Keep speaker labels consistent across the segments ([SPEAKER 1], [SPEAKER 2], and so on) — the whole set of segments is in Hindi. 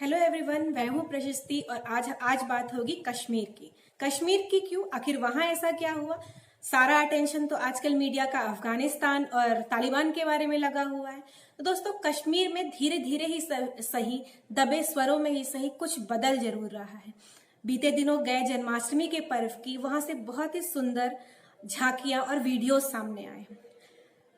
[SPEAKER 1] हेलो एवरीवन, मैं हूँ प्रशस्ति और आज बात होगी कश्मीर की। कश्मीर की क्यों, आखिर वहां ऐसा क्या हुआ। सारा अटेंशन तो आजकल मीडिया का अफगानिस्तान और तालिबान के बारे में लगा हुआ है। तो दोस्तों, कश्मीर में धीरे धीरे ही सही, दबे स्वरों में ही सही, कुछ बदल जरूर रहा है। बीते दिनों गए जन्माष्टमी के पर्व की वहां से बहुत ही सुंदर झांकियां और वीडियोस सामने आए हैं।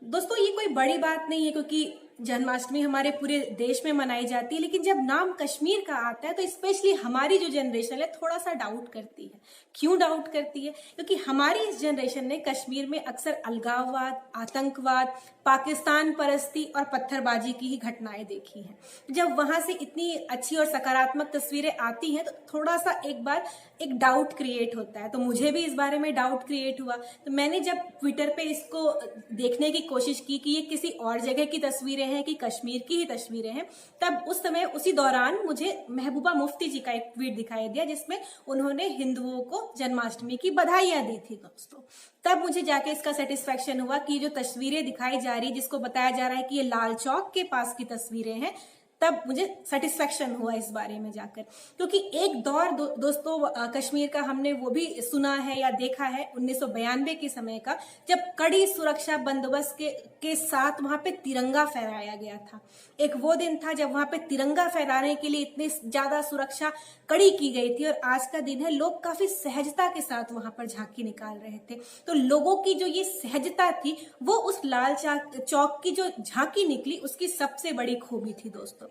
[SPEAKER 1] दोस्तों, ये कोई बड़ी बात नहीं है क्योंकि जन्माष्टमी हमारे पूरे देश में मनाई जाती है, लेकिन जब नाम कश्मीर का आता है तो स्पेशली हमारी जो जनरेशन है थोड़ा सा डाउट करती है। क्यों डाउट करती है? क्योंकि हमारी इस जनरेशन ने कश्मीर में अक्सर अलगाववाद, आतंकवाद, पाकिस्तान परस्ती और पत्थरबाजी की ही घटनाएं देखी हैं। जब वहां से इतनी अच्छी और सकारात्मक तस्वीरें आती हैं तो थोड़ा सा एक बार एक डाउट क्रिएट होता है। तो मुझे भी इस बारे में डाउट क्रिएट हुआ। तो मैंने जब ट्विटर पे इसको देखने की कोशिश की कि ये किसी और जगह की तस्वीरें हैं कि कश्मीर की ही तस्वीरें हैं, तब उस समय उसी दौरान मुझे महबूबा मुफ्ती जी का एक ट्वीट दिखाई दिया जिसमें उन्होंने हिंदुओं को जन्माष्टमी की बधाइयां दी थी। दोस्तों, तब मुझे जाके इसका सेटिस्फेक्शन हुआ कि जो तस्वीरें दिखाई जा रही, जिसको बताया जा रहा है कि ये लाल चौक के पास की तस्वीरें हैं, तब मुझे सेटिस्फेक्शन हुआ इस बारे में जाकर। क्योंकि एक दौर दोस्तों कश्मीर का हमने वो भी सुना है या देखा है 1992 के समय का, जब कड़ी सुरक्षा बंदोबस्त के साथ वहां पे तिरंगा फहराया गया था। एक वो दिन था जब वहां पे तिरंगा फहराने के लिए इतनी ज्यादा सुरक्षा कड़ी की गई थी, और आज का दिन है, लोग काफी सहजता के साथ वहां पर झांकी निकाल रहे थे। तो लोगों की जो ये सहजता थी वो उस लाल चौक की जो झांकी निकली उसकी सबसे बड़ी खूबी थी। दोस्तों,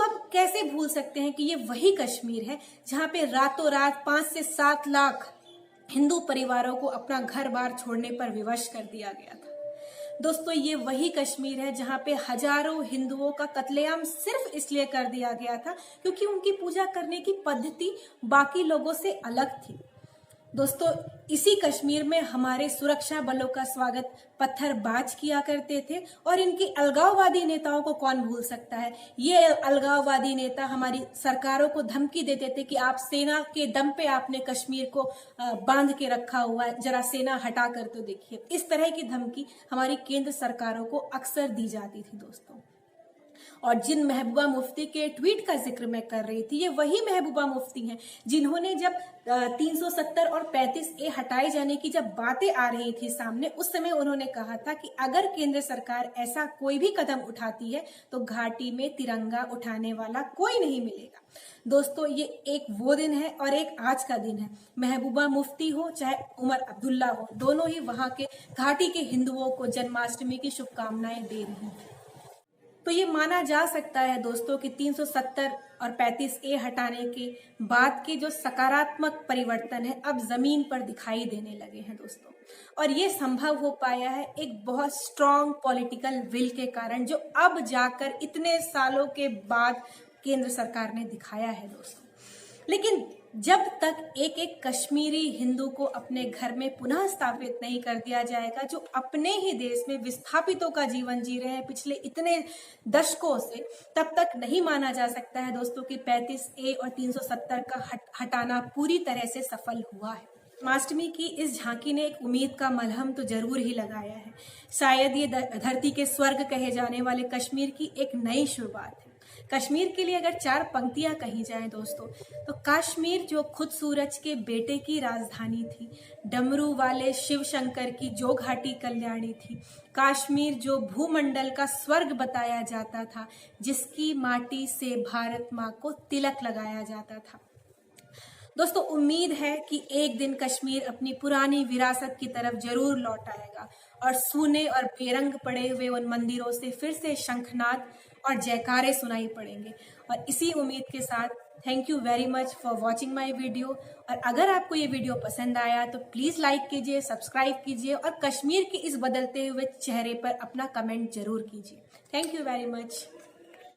[SPEAKER 1] आप कैसे भूल सकते हैं कि ये वही कश्मीर है जहां पे रातों रात 5 से 7 लाख हिंदू परिवारों को अपना घर बार छोड़ने पर विवश कर दिया गया था। दोस्तों, ये वही कश्मीर है जहां पे हजारों हिंदुओं का कत्लेआम सिर्फ इसलिए कर दिया गया था क्योंकि उनकी पूजा करने की पद्धति बाकी लोगों से अलग थी। दोस्तों, इसी कश्मीर में हमारे सुरक्षा बलों का स्वागत पत्थरबाज किया करते थे, और इनके अलगाववादी नेताओं को कौन भूल सकता है। ये अलगाववादी नेता हमारी सरकारों को धमकी देते थे कि आप सेना के दम पे आपने कश्मीर को बांध के रखा हुआ है, जरा सेना हटा कर तो देखिए। इस तरह की धमकी हमारी केंद्र सरकारों को अक्सर दी जाती थी। दोस्तों, और जिन महबूबा मुफ्ती के ट्वीट का जिक्र मैं कर रही थी, ये वही महबूबा मुफ्ती हैं जिन्होंने जब 370 और 35A हटाए जाने की जब बातें आ रही थी सामने, उस समय उन्होंने कहा था कि अगर केंद्र सरकार ऐसा कोई भी कदम उठाती है तो घाटी में तिरंगा उठाने वाला कोई नहीं मिलेगा। दोस्तों, ये एक वो दिन है और एक आज का दिन है। महबूबा मुफ्ती हो चाहे उमर अब्दुल्ला हो, दोनों ही वहां के घाटी के हिंदुओं को जन्माष्टमी की शुभकामनाएं दे रही हैं। तो ये माना जा सकता है दोस्तों कि 370 और 35A हटाने के बाद के जो सकारात्मक परिवर्तन है अब जमीन पर दिखाई देने लगे हैं दोस्तों। और ये संभव हो पाया है एक बहुत स्ट्रॉन्ग पॉलिटिकल विल के कारण, जो अब जाकर इतने सालों के बाद केंद्र सरकार ने दिखाया है दोस्तों। लेकिन जब तक एक एक कश्मीरी हिंदू को अपने घर में पुनः स्थापित नहीं कर दिया जाएगा, जो अपने ही देश में विस्थापितों का जीवन जी रहे हैं पिछले इतने दशकों से, तब तक नहीं माना जा सकता है दोस्तों कि 35A और 370 का हटाना पूरी तरह से सफल हुआ है। जन्माष्टमी की इस झांकी ने एक उम्मीद का मलहम तो जरूर ही लगाया है। शायद ये धरती के स्वर्ग कहे जाने वाले कश्मीर की एक नई शुरुआत है। कश्मीर के लिए अगर 4 पंक्तियां कही जाएं दोस्तों, तो कश्मीर जो खुद सूरज के बेटे की राजधानी थी, डमरू वाले शिव शंकर की जो घाटी कल्याणी थी, कश्मीर जो भूमंडल का स्वर्ग बताया जाता था, जिसकी माटी से भारत माँ को तिलक लगाया जाता था। दोस्तों, उम्मीद है कि एक दिन कश्मीर अपनी पुरानी विरासत की तरफ जरूर लौट आएगा और सूने और बेरंग पड़े हुए उन मंदिरों से फिर से शंखनाद और जयकारे सुनाई पड़ेंगे। और इसी उम्मीद के साथ thank you very much for watching my video. और अगर आपको ये वीडियो पसंद आया तो प्लीज लाइक कीजिए, सब्सक्राइब कीजिए और कश्मीर के इस बदलते हुए चेहरे पर अपना कमेंट जरूर कीजिए। Thank you very much.